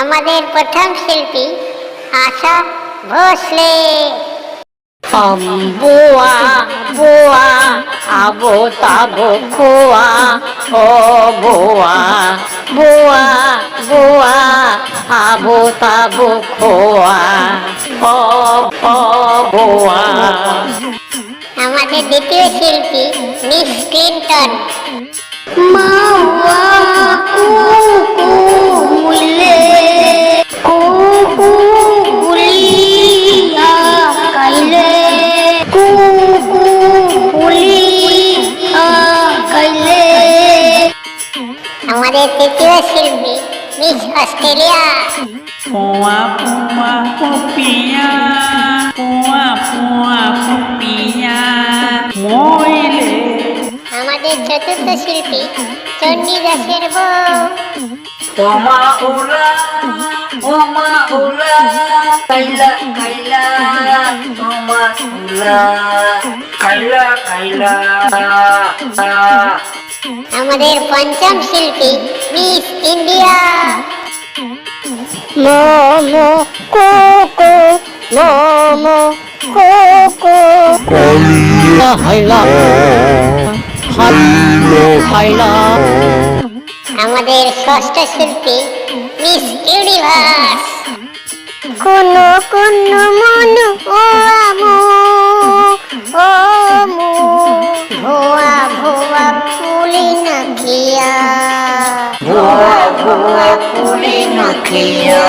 আমাদের প্রথম শিল্পী আশা ভোসলে। বুয়া বুয়া আবো তাবো খোয়া, ও বুয়া বুয়া বুয়া আবো তাবো খোয়া, ও ও বুয়া। আমাদের দ্বিতীয় শিল্পী মিস ক্লিন্টন। মাওয়া কুকু মুলে কুকু গুলিয়া কাইলে কুকু গুলিয়া কাইলে। আমাদের তৃতীয় শিল্পী miss Australia. Pua pua pupia, pua pua pupia, moile. আমাদের চতুর্থ শিল্পী চণ্ডীদাসের বউ। Oma ula, kaila kaila, oma ula, kaila. আমাদের পঞ্চম শিল্পী মিস ইন্ডিয়া। মোমো কোকো মোমো কোকো হাইলা হাইলো হাইলা। আমাদের ষষ্ঠ শিল্পী মিস ইউনিভার্স। কোনো কোনো মনু ও আমো ও মো ভুয়া ভুয়া ফুলি নাকিয়া। ভুয়া ভুয়া ফুলি নাকিয়া।